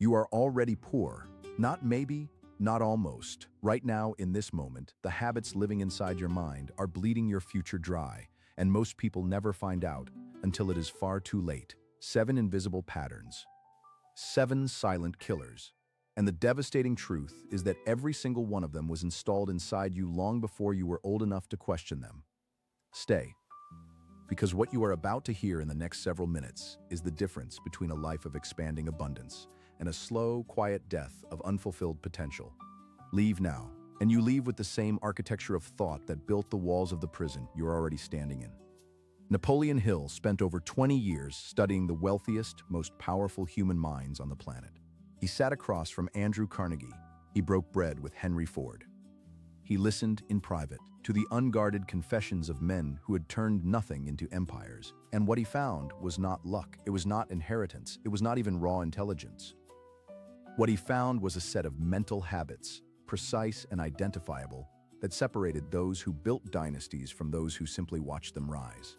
You are already poor. Not maybe, not almost. Right now, in this moment, the habits living inside your mind are bleeding your future dry, and most people never find out until it is far too late. 7 invisible patterns. 7 silent killers. And the devastating truth is that every single one of them was installed inside you long before you were old enough to question them. Stay. Because what you are about to hear in the next several minutes is the difference between a life of expanding abundance and a slow, quiet death of unfulfilled potential. Leave now, and you leave with the same architecture of thought that built the walls of the prison you're already standing in. Napoleon Hill spent over 20 years studying the wealthiest, most powerful human minds on the planet. He sat across from Andrew Carnegie. He broke bread with Henry Ford. He listened in private to the unguarded confessions of men who had turned nothing into empires. And what he found was not luck, it was not inheritance, it was not even raw intelligence. What he found was a set of mental habits, precise and identifiable, that separated those who built dynasties from those who simply watched them rise.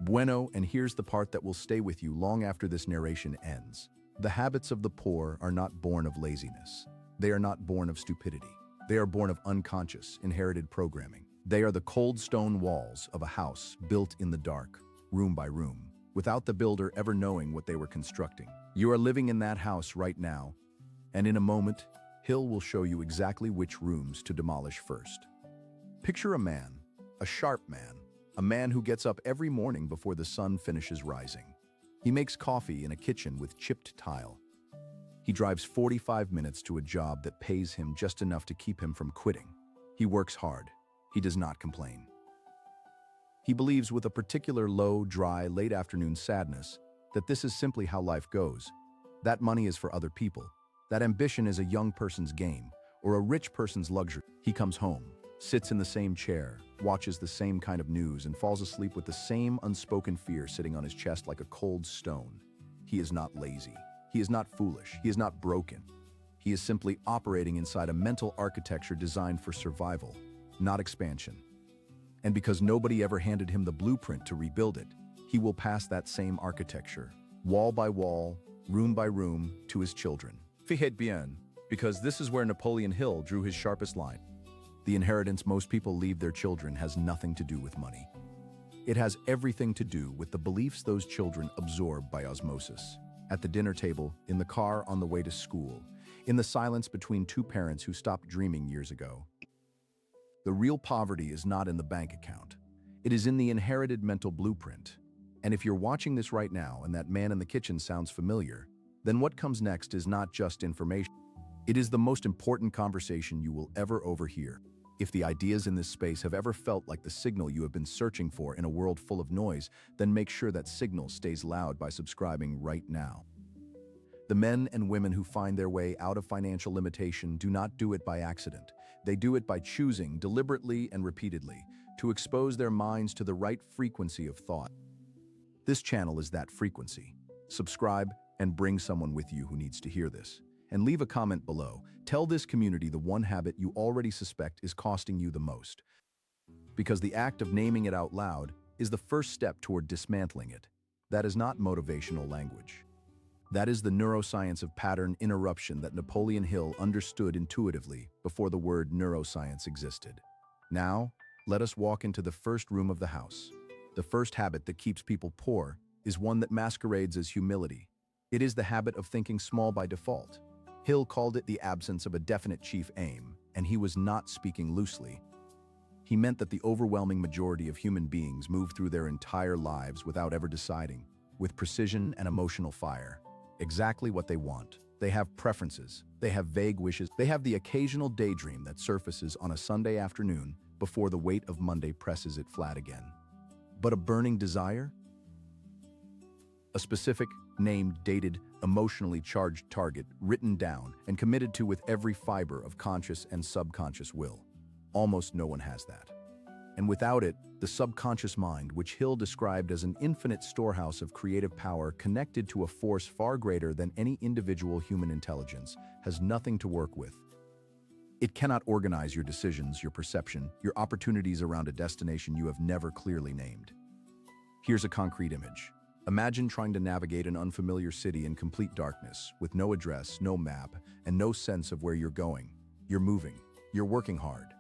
Bueno, and here's the part that will stay with you long after this narration ends. The habits of the poor are not born of laziness. They are not born of stupidity. They are born of unconscious, inherited programming. They are the cold stone walls of a house built in the dark, room by room, without the builder ever knowing what they were constructing. You are living in that house right now, and in a moment, Hill will show you exactly which rooms to demolish first. Picture a man, a sharp man, a man who gets up every morning before the sun finishes rising. He makes coffee in a kitchen with chipped tile. He drives 45 minutes to a job that pays him just enough to keep him from quitting. He works hard. He does not complain. He believes with a particular low, dry, late afternoon sadness that this is simply how life goes. That money is for other people. That ambition is a young person's game or a rich person's luxury. He comes home, sits in the same chair, watches the same kind of news, and falls asleep with the same unspoken fear sitting on his chest like a cold stone. He is not lazy. He is not foolish. He is not broken. He is simply operating inside a mental architecture designed for survival, not expansion. And because nobody ever handed him the blueprint to rebuild it, he will pass that same architecture, wall by wall, room by room, to his children. Faites bien, because this is where Napoleon Hill drew his sharpest line. The inheritance most people leave their children has nothing to do with money. It has everything to do with the beliefs those children absorb by osmosis. At the dinner table, in the car on the way to school, in the silence between two parents who stopped dreaming years ago. The real poverty is not in the bank account. It is in the inherited mental blueprint. And if you're watching this right now and that man in the kitchen sounds familiar, then what comes next is not just information. It is the most important conversation you will ever overhear. If the ideas in this space have ever felt like the signal you have been searching for in a world full of noise, then make sure that signal stays loud by subscribing right now. The men and women who find their way out of financial limitation do not do it by accident. They do it by choosing, deliberately and repeatedly, to expose their minds to the right frequency of thought. This channel is that frequency. Subscribe and bring someone with you who needs to hear this. And leave a comment below. Tell this community the one habit you already suspect is costing you the most. Because the act of naming it out loud is the first step toward dismantling it. That is not motivational language. That is the neuroscience of pattern interruption that Napoleon Hill understood intuitively before the word neuroscience existed. Now, let us walk into the first room of the house. The first habit that keeps people poor is one that masquerades as humility. It is the habit of thinking small by default. Hill called it the absence of a definite chief aim, and he was not speaking loosely. He meant that the overwhelming majority of human beings move through their entire lives without ever deciding, with precision and emotional fire, exactly what they want. They have preferences, they have vague wishes, they have the occasional daydream that surfaces on a Sunday afternoon before the weight of Monday presses it flat again. But a burning desire? A specific, named, dated, emotionally charged target written down and committed to with every fiber of conscious and subconscious will. Almost no one has that. And without it, the subconscious mind, which Hill described as an infinite storehouse of creative power connected to a force far greater than any individual human intelligence, has nothing to work with. It cannot organize your decisions, your perception, your opportunities around a destination you have never clearly named. Here's a concrete image. Imagine trying to navigate an unfamiliar city in complete darkness, with no address, no map, and no sense of where you're going. You're moving. You're working hard.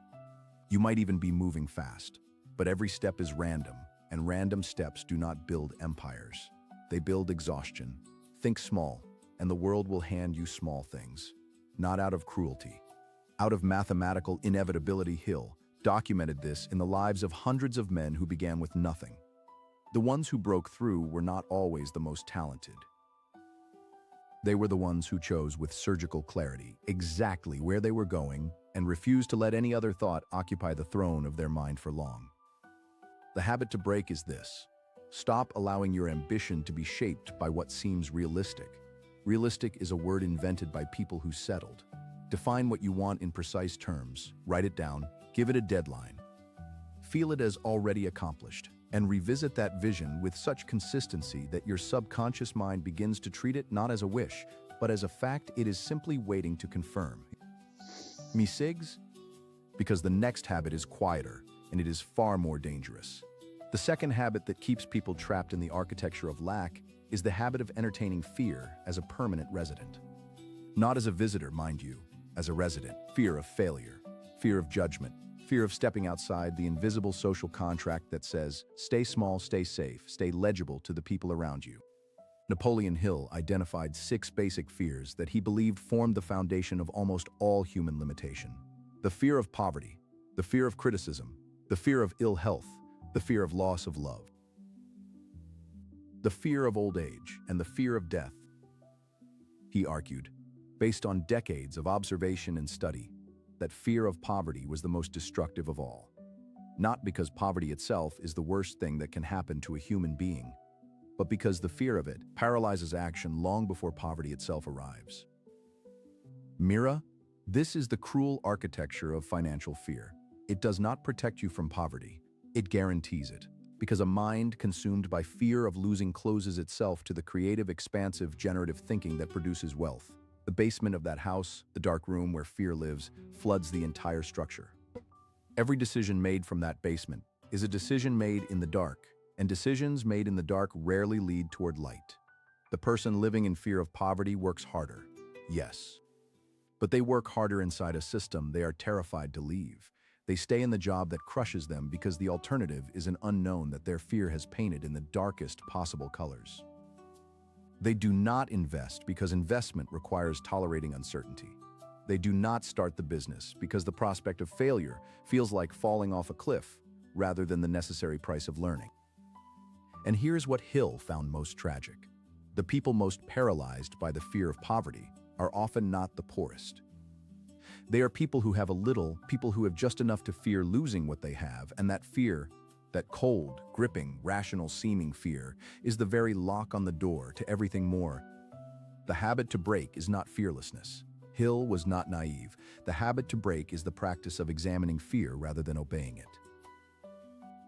You might even be moving fast. But every step is random, and random steps do not build empires. They build exhaustion. Think small, and the world will hand you small things. Not out of cruelty. Out of mathematical inevitability. Hill documented this in the lives of hundreds of men who began with nothing. The ones who broke through were not always the most talented. They were the ones who chose with surgical clarity exactly where they were going and refused to let any other thought occupy the throne of their mind for long. The habit to break is this: stop allowing your ambition to be shaped by what seems realistic. Realistic is a word invented by people who settled. Define what you want in precise terms, write it down, give it a deadline. Feel it as already accomplished, and revisit that vision with such consistency that your subconscious mind begins to treat it not as a wish, but as a fact it is simply waiting to confirm. Me sigs? Because the next habit is quieter, and it is far more dangerous. The second habit that keeps people trapped in the architecture of lack is the habit of entertaining fear as a permanent resident. Not as a visitor, mind you, as a resident. Fear of failure, fear of judgment, fear of stepping outside the invisible social contract that says, stay small, stay safe, stay legible to the people around you. Napoleon Hill identified 6 basic fears that he believed formed the foundation of almost all human limitation. The fear of poverty, the fear of criticism, the fear of ill health, the fear of loss of love, the fear of old age, and the fear of death. He argued, based on decades of observation and study, that fear of poverty was the most destructive of all. Not because poverty itself is the worst thing that can happen to a human being, but because the fear of it paralyzes action long before poverty itself arrives. Mira, this is the cruel architecture of financial fear. It does not protect you from poverty. It guarantees it, because a mind consumed by fear of losing closes itself to the creative, expansive, generative thinking that produces wealth. The basement of that house, the dark room where fear lives, floods the entire structure. Every decision made from that basement is a decision made in the dark, and decisions made in the dark rarely lead toward light. The person living in fear of poverty works harder, yes. But they work harder inside a system they are terrified to leave. They stay in the job that crushes them because the alternative is an unknown that their fear has painted in the darkest possible colors. They do not invest because investment requires tolerating uncertainty. They do not start the business because the prospect of failure feels like falling off a cliff rather than the necessary price of learning. And here's what Hill found most tragic. The people most paralyzed by the fear of poverty are often not the poorest. They are people who have a little, people who have just enough to fear losing what they have, and that fear, that cold, gripping, rational-seeming fear, is the very lock on the door to everything more. The habit to break is not fearlessness. Hill was not naive. The habit to break is the practice of examining fear rather than obeying it.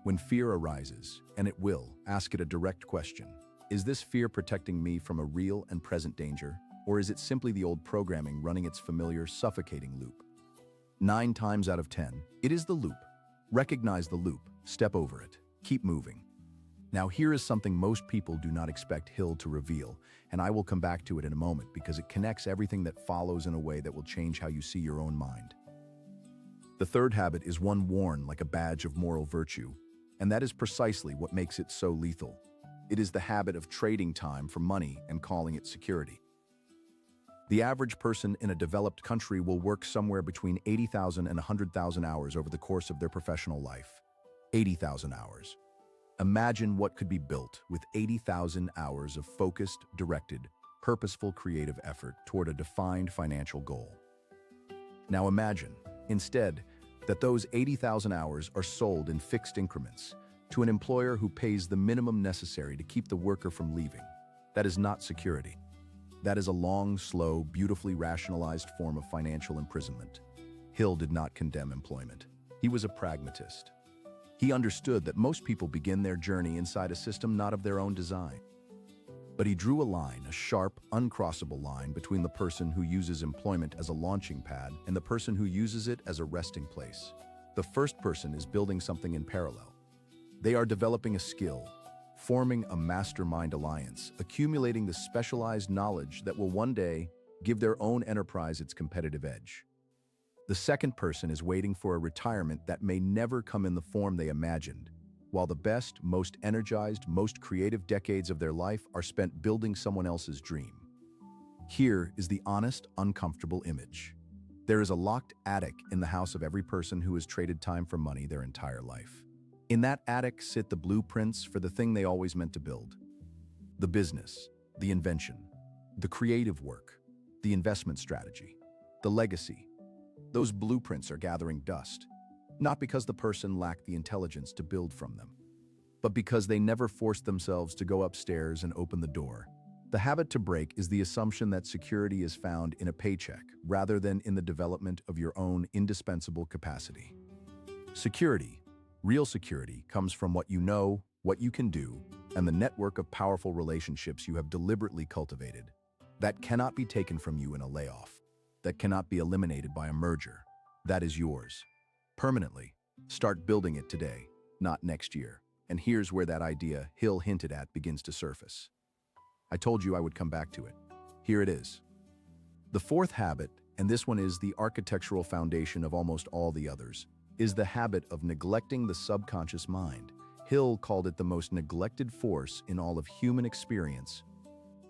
When fear arises, and it will, ask it a direct question. Is this fear protecting me from a real and present danger, or is it simply the old programming running its familiar, suffocating loop? 9 times out of 10, it is the loop. Recognize the loop, step over it, keep moving. Now here is something most people do not expect Hill to reveal, and I will come back to it in a moment because it connects everything that follows in a way that will change how you see your own mind. The third habit is one worn like a badge of moral virtue, and that is precisely what makes it so lethal. It is the habit of trading time for money and calling it security. The average person in a developed country will work somewhere between 80,000 and 100,000 hours over the course of their professional life. 80,000 hours. Imagine what could be built with 80,000 hours of focused, directed, purposeful creative effort toward a defined financial goal. Now imagine, instead, that those 80,000 hours are sold in fixed increments to an employer who pays the minimum necessary to keep the worker from leaving. That is not security. That is a long, slow, beautifully rationalized form of financial imprisonment. Hill did not condemn employment. He was a pragmatist. He understood that most people begin their journey inside a system not of their own design. But he drew a line, a sharp, uncrossable line between the person who uses employment as a launching pad and the person who uses it as a resting place. The first person is building something in parallel. They are developing a skill, forming a mastermind alliance, accumulating the specialized knowledge that will one day give their own enterprise its competitive edge. The second person is waiting for a retirement that may never come in the form they imagined, while the best, most energized, most creative decades of their life are spent building someone else's dream. Here is the honest, uncomfortable image. There is a locked attic in the house of every person who has traded time for money their entire life. In that attic sit the blueprints for the thing they always meant to build. The business, the invention, the creative work, the investment strategy, the legacy. Those blueprints are gathering dust, not because the person lacked the intelligence to build from them, but because they never forced themselves to go upstairs and open the door. The habit to break is the assumption that security is found in a paycheck rather than in the development of your own indispensable capacity. Security, real security, comes from what you know, what you can do, and the network of powerful relationships you have deliberately cultivated. That cannot be taken from you in a layoff. That cannot be eliminated by a merger. That is yours. Permanently. Start building it today, not next year. And here's where that idea Hill hinted at begins to surface. I told you I would come back to it. Here it is. The fourth habit, and this one is the architectural foundation of almost all the others, is the habit of neglecting the subconscious mind. Hill called it the most neglected force in all of human experience,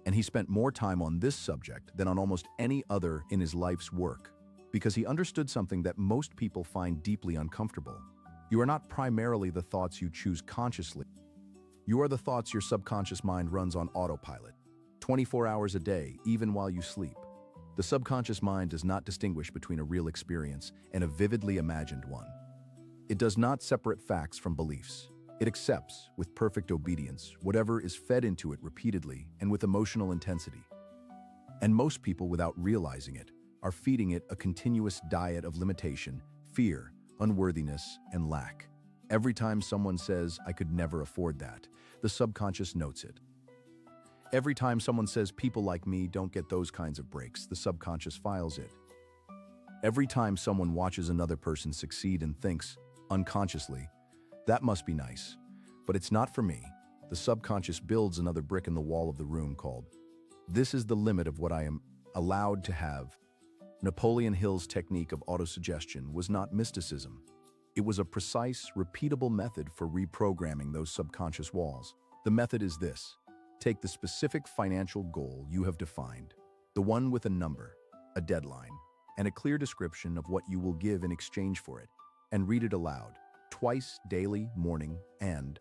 and he spent more time on this subject than on almost any other in his life's work, because he understood something that most people find deeply uncomfortable. You are not primarily the thoughts you choose consciously. You are the thoughts your subconscious mind runs on autopilot, 24 hours a day, even while you sleep. The subconscious mind does not distinguish between a real experience and a vividly imagined one. It does not separate facts from beliefs. It accepts, with perfect obedience, whatever is fed into it repeatedly and with emotional intensity. And most people, without realizing it, are feeding it a continuous diet of limitation, fear, unworthiness, and lack. Every time someone says, "I could never afford that," the subconscious notes it. Every time someone says, "People like me don't get those kinds of breaks," the subconscious files it. Every time someone watches another person succeed and thinks, unconsciously, "That must be nice, but it's not for me," the subconscious builds another brick in the wall of the room called, "This is the limit of what I am allowed to have." Napoleon Hill's technique of autosuggestion was not mysticism. It was a precise, repeatable method for reprogramming those subconscious walls. The method is this. Take the specific financial goal you have defined, the one with a number, a deadline, and a clear description of what you will give in exchange for it, and read it aloud, twice daily, morning and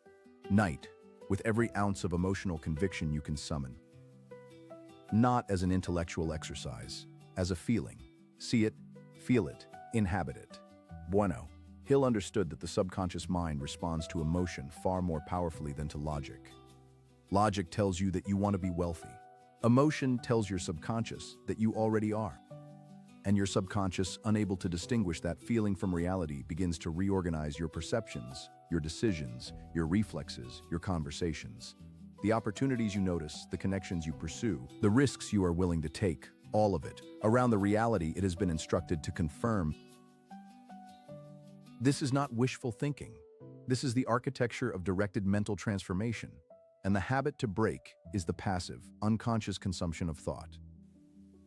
night, with every ounce of emotional conviction you can summon. Not as an intellectual exercise, as a feeling. See it, feel it, inhabit it. Bueno. Hill understood that the subconscious mind responds to emotion far more powerfully than to logic. Logic tells you that you want to be wealthy. Emotion tells your subconscious that you already are. And your subconscious, unable to distinguish that feeling from reality, begins to reorganize your perceptions, your decisions, your reflexes, your conversations. The opportunities you notice, the connections you pursue, the risks you are willing to take, all of it. Around the reality it has been instructed to confirm. This is not wishful thinking. This is the architecture of directed mental transformation. And the habit to break is the passive, unconscious consumption of thought.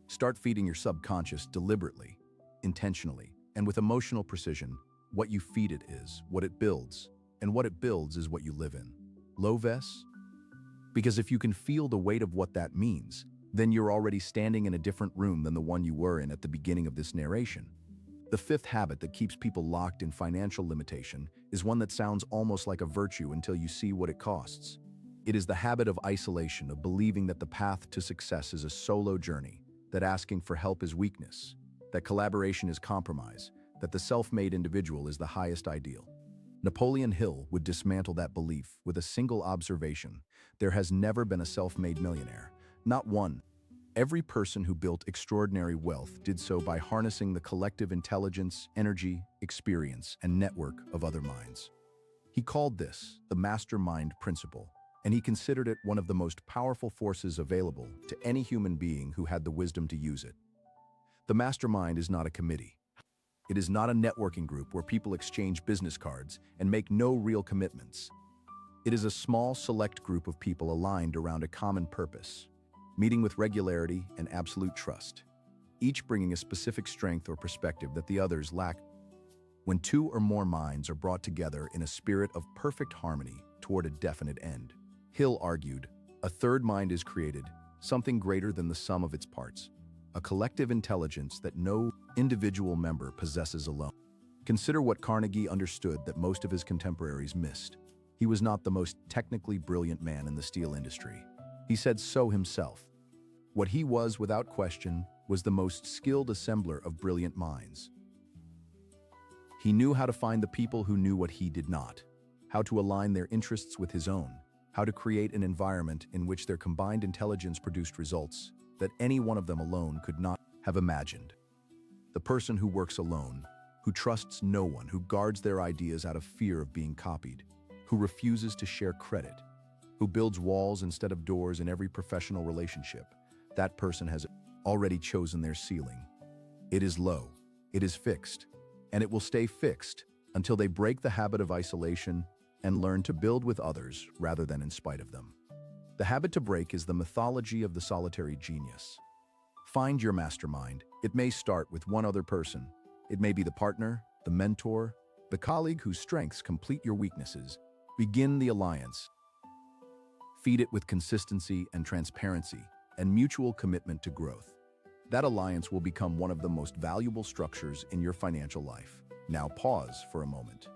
Start feeding your subconscious deliberately, intentionally, and with emotional precision. What you feed it is what it builds, and what it builds is what you live in. Low-ves? Because if you can feel the weight of what that means, then you're already standing in a different room than the one you were in at the beginning of this narration. The fifth habit that keeps people locked in financial limitation is one that sounds almost like a virtue until you see what it costs. It is the habit of isolation, of believing that the path to success is a solo journey, that asking for help is weakness, that collaboration is compromise, that the self-made individual is the highest ideal. Napoleon Hill would dismantle that belief with a single observation. There has never been a self-made millionaire. Not one. Every person who built extraordinary wealth did so by harnessing the collective intelligence, energy, experience, and network of other minds. He called this the mastermind principle, and he considered it one of the most powerful forces available to any human being who had the wisdom to use it. The mastermind is not a committee. It is not a networking group where people exchange business cards and make no real commitments. It is a small, select group of people aligned around a common purpose, meeting with regularity and absolute trust, each bringing a specific strength or perspective that the others lack. When two or more minds are brought together in a spirit of perfect harmony toward a definite end, Hill argued, a third mind is created, something greater than the sum of its parts, a collective intelligence that no individual member possesses alone. Consider what Carnegie understood that most of his contemporaries missed. He was not the most technically brilliant man in the steel industry. He said so himself. What he was, without question, was the most skilled assembler of brilliant minds. He knew how to find the people who knew what he did not, how to align their interests with his own, how to create an environment in which their combined intelligence produced results that any one of them alone could not have imagined. The person who works alone, who trusts no one, who guards their ideas out of fear of being copied, who refuses to share credit, who builds walls instead of doors in every professional relationship, that person has already chosen their ceiling. It is low, it is fixed, and it will stay fixed until they break the habit of isolation and learn to build with others rather than in spite of them. The habit to break is the mythology of the solitary genius. Find your mastermind. It may start with one other person. It may be the partner, the mentor, the colleague whose strengths complete your weaknesses. Begin the alliance. Feed it with consistency and transparency and mutual commitment to growth. That alliance will become one of the most valuable structures in your financial life. Now pause for a moment,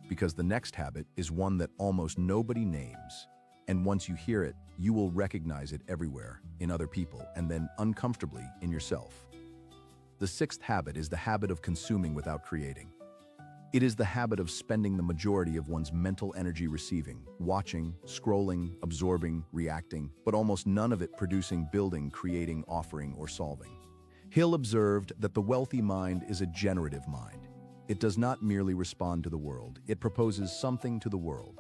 because the next habit is one that almost nobody names. And once you hear it, you will recognize it everywhere, in other people, and then uncomfortably in yourself. The sixth habit is the habit of consuming without creating. It is the habit of spending the majority of one's mental energy receiving, watching, scrolling, absorbing, reacting, but almost none of it producing, building, creating, offering, or solving. Hill observed that the wealthy mind is a generative mind. It does not merely respond to the world, it proposes something to the world.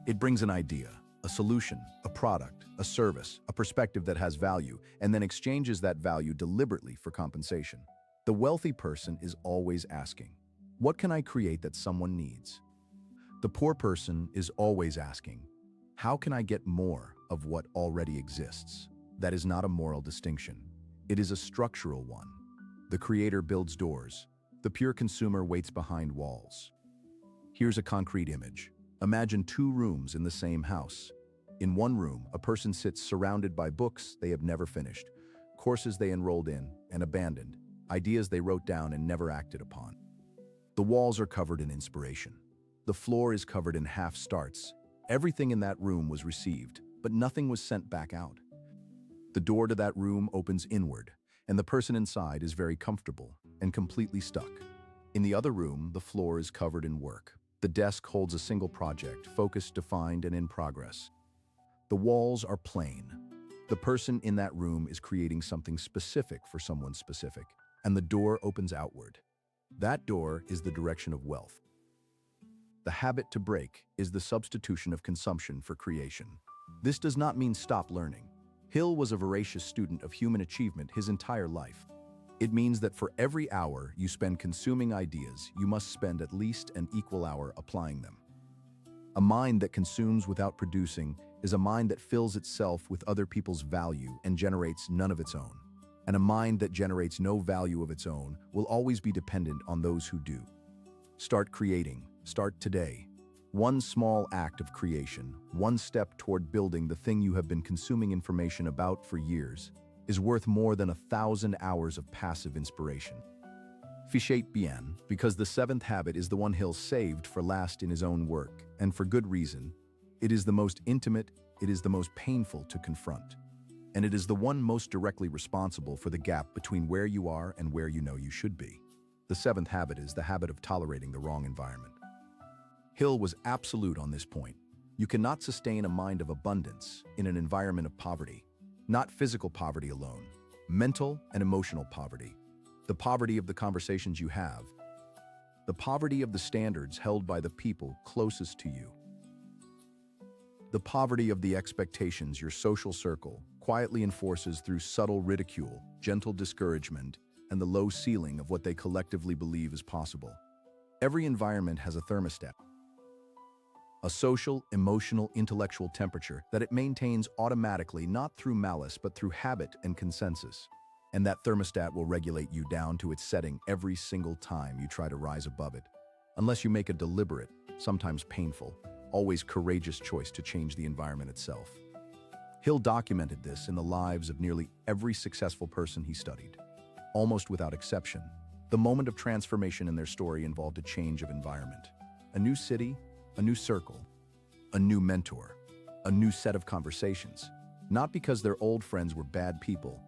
It brings an idea, a solution, a product, a service, a perspective that has value, and then exchanges that value deliberately for compensation. The wealthy person is always asking, what can I create that someone needs? The poor person is always asking, how can I get more of what already exists? That is not a moral distinction. It is a structural one. The creator builds doors. The pure consumer waits behind walls. Here's a concrete image. Imagine two rooms in the same house. In one room, a person sits surrounded by books they have never finished, courses they enrolled in and abandoned, ideas they wrote down and never acted upon. The walls are covered in inspiration. The floor is covered in half-starts. Everything in that room was received, but nothing was sent back out. The door to that room opens inward, and the person inside is very comfortable and completely stuck. In the other room, the floor is covered in work. The desk holds a single project, focused, defined, and in progress. The walls are plain. The person in that room is creating something specific for someone specific, and the door opens outward. That door is the direction of wealth. The habit to break is the substitution of consumption for creation. This does not mean stop learning. Hill was a voracious student of human achievement his entire life. It means that for every hour you spend consuming ideas, you must spend at least an equal hour applying them. A mind that consumes without producing is a mind that fills itself with other people's value and generates none of its own. And a mind that generates no value of its own will always be dependent on those who do. Start creating. Start today. One small act of creation, one step toward building the thing you have been consuming information about for years, is worth more than 1,000 hours of passive inspiration. Fichette bien, because the seventh habit is the one Hill saved for last in his own work, and for good reason. It is the most intimate, it is the most painful to confront, and it is the one most directly responsible for the gap between where you are and where you know you should be. The seventh habit is the habit of tolerating the wrong environment. Hill was absolute on this point. You cannot sustain a mind of abundance in an environment of poverty. Not physical poverty alone, mental and emotional poverty. The poverty of the conversations you have. The poverty of the standards held by the people closest to you. The poverty of the expectations your social circle quietly enforces through subtle ridicule, gentle discouragement, and the low ceiling of what they collectively believe is possible. Every environment has a thermostat. a social, emotional, intellectual temperature that it maintains automatically, not through malice, but through habit and consensus. And that thermostat will regulate you down to its setting every single time you try to rise above it, unless you make a deliberate, sometimes painful, always courageous choice to change the environment itself. Hill documented this in the lives of nearly every successful person he studied. Almost without exception, the moment of transformation in their story involved a change of environment. A new city, a new circle, a new mentor, a new set of conversations. Not because their old friends were bad people,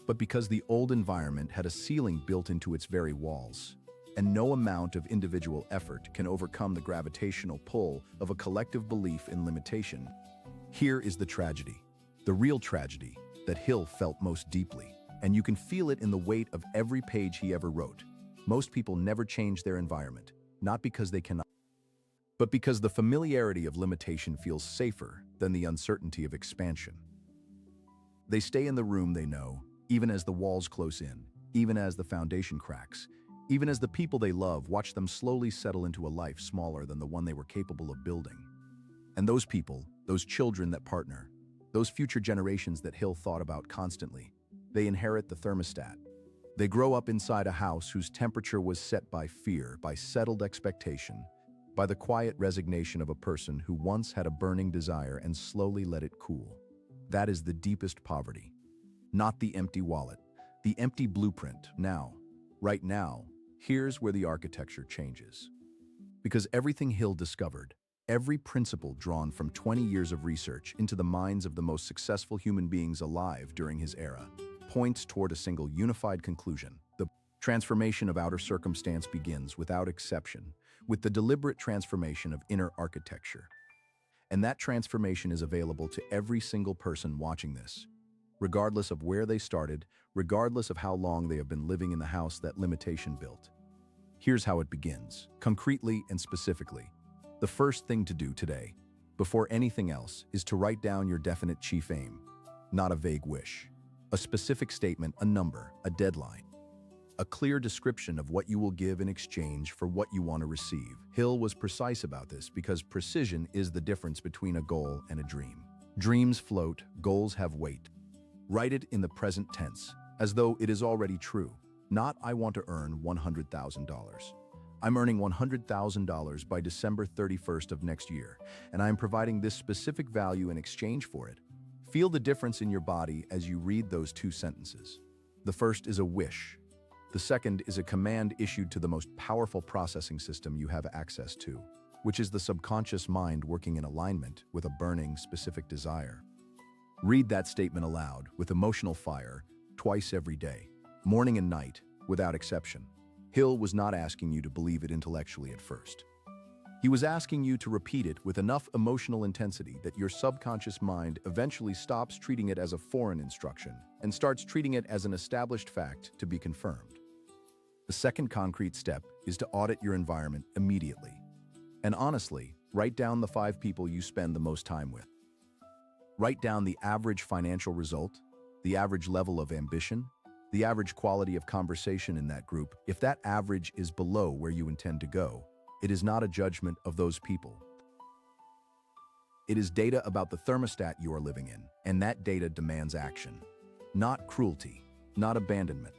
but because the old environment had a ceiling built into its very walls. And no amount of individual effort can overcome the gravitational pull of a collective belief in limitation. Here is the tragedy, the real tragedy that Hill felt most deeply, and you can feel it in the weight of every page he ever wrote. Most people never change their environment, not because they cannot, but because the familiarity of limitation feels safer than the uncertainty of expansion. They stay in the room they know, even as the walls close in, even as the foundation cracks, even as the people they love watch them slowly settle into a life smaller than the one they were capable of building. And those people, those children that partner, those future generations that Hill thought about constantly, they inherit the thermostat. They grow up inside a house whose temperature was set by fear, by settled expectation, by the quiet resignation of a person who once had a burning desire and slowly let it cool. That is the deepest poverty. Not the empty wallet, the empty blueprint. Now, right now, here's where the architecture changes. Because everything Hill discovered, every principle drawn from 20 years of research into the minds of the most successful human beings alive during his era, points toward a single unified conclusion. The transformation of outer circumstance begins, without exception, with the deliberate transformation of inner architecture. And that transformation is available to every single person watching this, regardless of where they started, regardless of how long they have been living in the house that limitation built. Here's how it begins, concretely and specifically. The first thing to do today, before anything else, is to write down your definite chief aim, not a vague wish. A specific statement, a number, a deadline. A clear description of what you will give in exchange for what you want to receive. Hill was precise about this because precision is the difference between a goal and a dream. Dreams float, goals have weight. Write it in the present tense, as though it is already true. Not, I want to earn $100,000. I'm earning $100,000 by December 31st of next year, and I am providing this specific value in exchange for it. Feel the difference in your body as you read those two sentences. The first is a wish. The second is a command issued to the most powerful processing system you have access to, which is the subconscious mind working in alignment with a burning, specific desire. Read that statement aloud with emotional fire twice every day, morning and night, without exception. Hill was not asking you to believe it intellectually at first. He was asking you to repeat it with enough emotional intensity that your subconscious mind eventually stops treating it as a foreign instruction and starts treating it as an established fact to be confirmed. The second concrete step is to audit your environment immediately. And honestly, write down the 5 people you spend the most time with. Write down the average financial result, the average level of ambition, the average quality of conversation in that group. If that average is below where you intend to go, it is not a judgment of those people. It is data about the thermostat you are living in, and that data demands action. Not cruelty, not abandonment,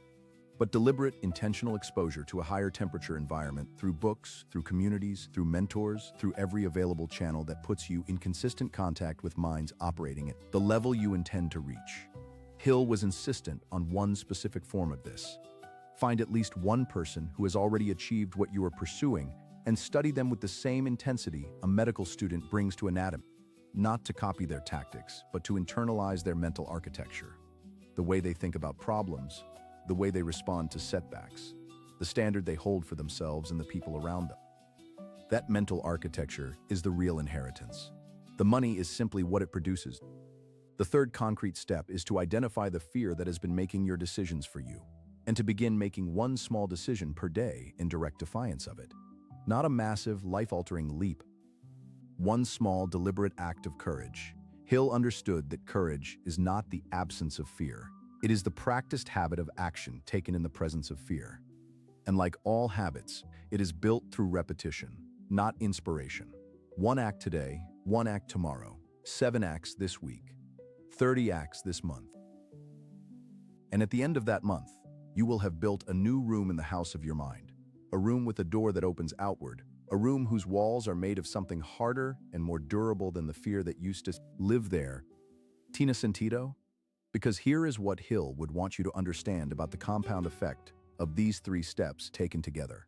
but deliberate, intentional exposure to a higher temperature environment through books, through communities, through mentors, through every available channel that puts you in consistent contact with minds operating at the level you intend to reach. Hill was insistent on one specific form of this. Find at least one person who has already achieved what you are pursuing and study them with the same intensity a medical student brings to anatomy, not to copy their tactics, but to internalize their mental architecture, the way they think about problems, the way they respond to setbacks, the standard they hold for themselves and the people around them. That mental architecture is the real inheritance. The money is simply what it produces. The third concrete step is to identify the fear that has been making your decisions for you, and to begin making one small decision per day in direct defiance of it. Not a massive, life-altering leap. One small, deliberate act of courage. Hill understood that courage is not the absence of fear. It is the practiced habit of action taken in the presence of fear. And like all habits, it is built through repetition, not inspiration. 1 act today, 1 act tomorrow, 7 acts this week, 30 acts this month. And at the end of that month, you will have built a new room in the house of your mind, a room with a door that opens outward, a room whose walls are made of something harder and more durable than the fear that used to live there. Tina Sentido? Because here is what Hill would want you to understand about the compound effect of these 3 steps taken together.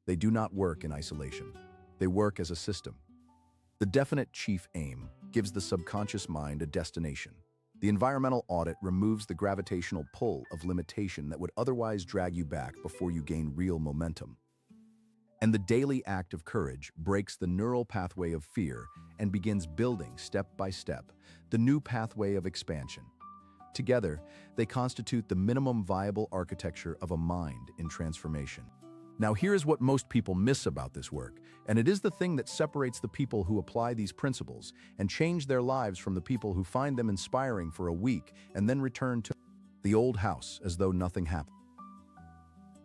They do not work in isolation. They work as a system. The definite chief aim gives the subconscious mind a destination. The environmental audit removes the gravitational pull of limitation that would otherwise drag you back before you gain real momentum. And the daily act of courage breaks the neural pathway of fear and begins building, step by step, the new pathway of expansion. Together, they constitute the minimum viable architecture of a mind in transformation. Now, here's what most people miss about this work, and it is the thing that separates the people who apply these principles and change their lives from the people who find them inspiring for a week and then return to the old house as though nothing happened.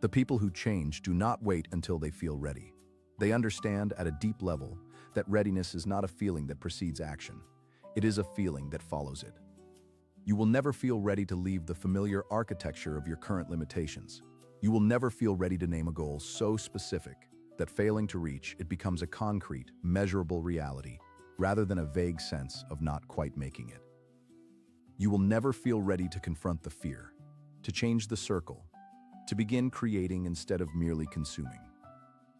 The people who change do not wait until they feel ready. They understand at a deep level that readiness is not a feeling that precedes action. It is a feeling that follows it. You will never feel ready to leave the familiar architecture of your current limitations. You will never feel ready to name a goal so specific that failing to reach it becomes a concrete, measurable reality, rather than a vague sense of not quite making it. You will never feel ready to confront the fear, to change the circle, to begin creating instead of merely consuming.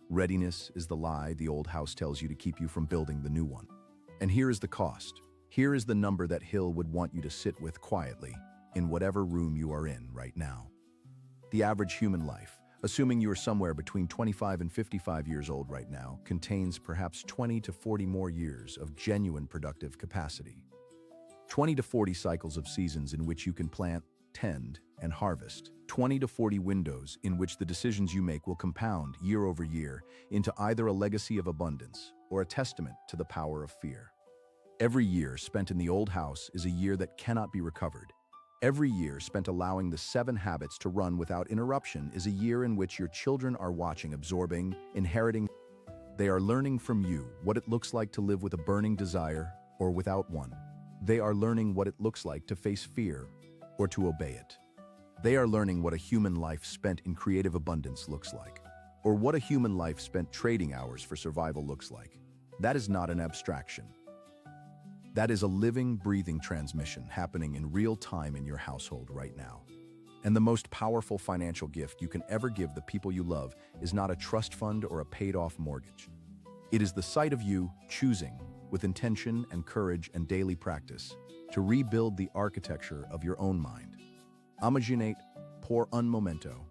Readiness is the lie the old house tells you to keep you from building the new one. And here is the cost. Here is the number that Hill would want you to sit with quietly in whatever room you are in right now. The average human life, assuming you are somewhere between 25 and 55 years old right now, contains perhaps 20 to 40 more years of genuine productive capacity. 20 to 40 cycles of seasons in which you can plant, tend, and harvest. 20 to 40 windows in which the decisions you make will compound year over year into either a legacy of abundance or a testament to the power of fear. Every year spent in the old house is a year that cannot be recovered. Every year spent allowing the 7 habits to run without interruption is a year in which your children are watching, absorbing, inheriting. They are learning from you what it looks like to live with a burning desire or without one. They are learning what it looks like to face fear or to obey it. They are learning what a human life spent in creative abundance looks like, or what a human life spent trading hours for survival looks like. That is not an abstraction. That is a living, breathing transmission happening in real time in your household right now. And the most powerful financial gift you can ever give the people you love is not a trust fund or a paid-off mortgage. It is the sight of you choosing, with intention and courage and daily practice, to rebuild the architecture of your own mind. Imaginate por un momento.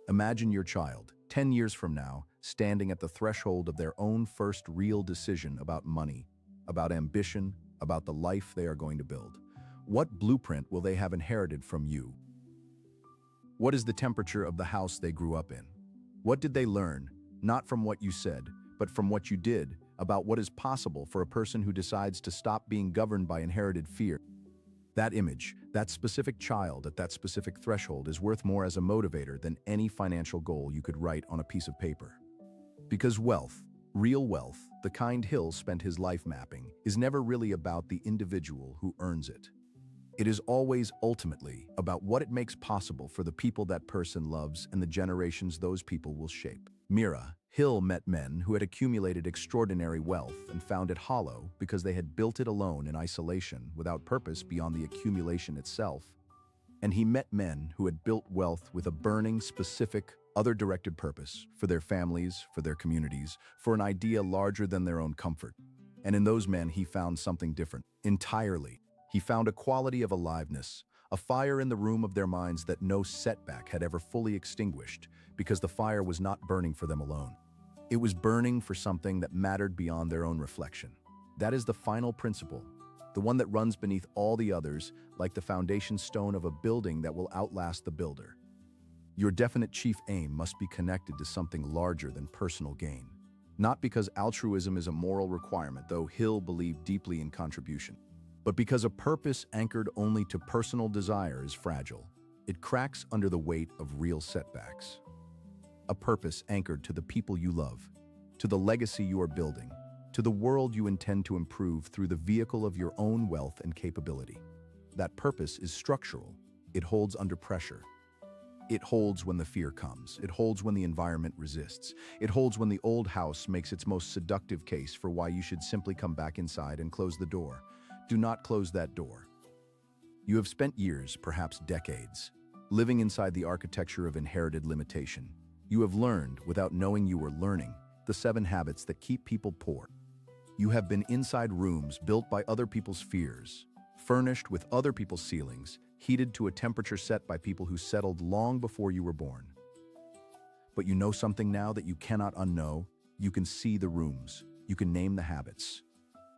Imagine your child, 10 years from now, standing at the threshold of their own first real decision about money, about ambition, about the life they are going to build. What blueprint will they have inherited from you? What is the temperature of the house they grew up in? What did they learn, not from what you said, but from what you did, about what is possible for a person who decides to stop being governed by inherited fear? That image, that specific child at that specific threshold is worth more as a motivator than any financial goal you could write on a piece of paper. Because wealth, real wealth, the kind Hill spent his life mapping, is never really about the individual who earns it. It is always ultimately about what it makes possible for the people that person loves and the generations those people will shape. Mira, Hill met men who had accumulated extraordinary wealth and found it hollow because they had built it alone in isolation without purpose beyond the accumulation itself. And he met men who had built wealth with a burning, specific, other-directed purpose for their families, for their communities, for an idea larger than their own comfort. And in those men, he found something different, entirely. He found a quality of aliveness, a fire in the room of their minds that no setback had ever fully extinguished, because the fire was not burning for them alone. It was burning for something that mattered beyond their own reflection. That is the final principle, the one that runs beneath all the others, like the foundation stone of a building that will outlast the builder. Your definite chief aim must be connected to something larger than personal gain. Not because altruism is a moral requirement, though Hill believed deeply in contribution, but because a purpose anchored only to personal desire is fragile. It cracks under the weight of real setbacks. A purpose anchored to the people you love, to the legacy you are building, to the world you intend to improve through the vehicle of your own wealth and capability. That purpose is structural. It holds under pressure. It holds when the fear comes. It holds when the environment resists. It holds when the old house makes its most seductive case for why you should simply come back inside and close the door. Do not close that door. You have spent years, perhaps decades, living inside the architecture of inherited limitation. You have learned, without knowing you were learning, the 7 habits that keep people poor. You have been inside rooms built by other people's fears, furnished with other people's ceilings, heated to a temperature set by people who settled long before you were born. But you know something now that you cannot unknow. You can see the rooms. You can name the habits.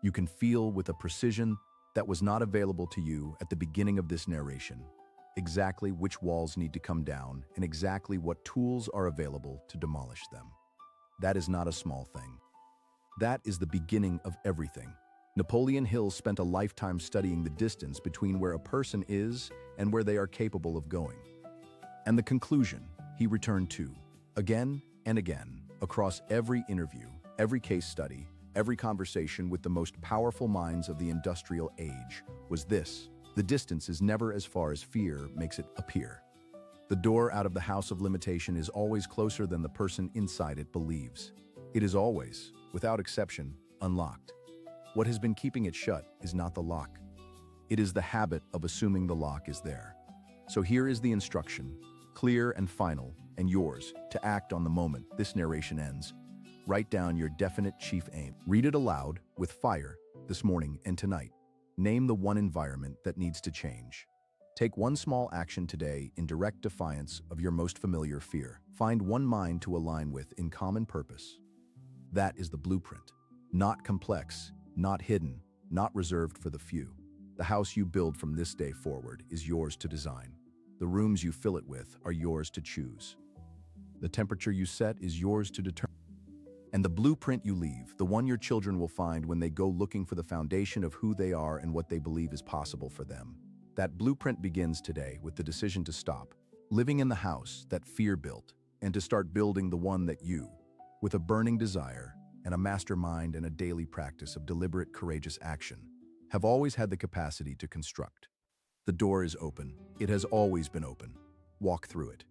You can feel with a precision that was not available to you at the beginning of this narration exactly which walls need to come down and exactly what tools are available to demolish them. That is not a small thing. That is the beginning of everything. Napoleon Hill spent a lifetime studying the distance between where a person is and where they are capable of going. And the conclusion he returned to, again and again, across every interview, every case study, every conversation with the most powerful minds of the industrial age, was this: the distance is never as far as fear makes it appear. The door out of the house of limitation is always closer than the person inside it believes. It is always, without exception, unlocked. What has been keeping it shut is not the lock. It is the habit of assuming the lock is there. So here is the instruction, clear and final, and yours, to act on the moment this narration ends. Write down your definite chief aim. Read it aloud with fire this morning and tonight. Name the one environment that needs to change. Take one small action today in direct defiance of your most familiar fear. Find one mind to align with in common purpose. That is the blueprint. Not complex, not hidden, not reserved for the few. The house you build from this day forward is yours to design. The rooms you fill it with are yours to choose. The temperature you set is yours to determine. And the blueprint you leave, the one your children will find when they go looking for the foundation of who they are and what they believe is possible for them. That blueprint begins today with the decision to stop living in the house that fear built and to start building the one that you, with a burning desire and a mastermind and a daily practice of deliberate, courageous action, have always had the capacity to construct. The door is open. It has always been open. Walk through it.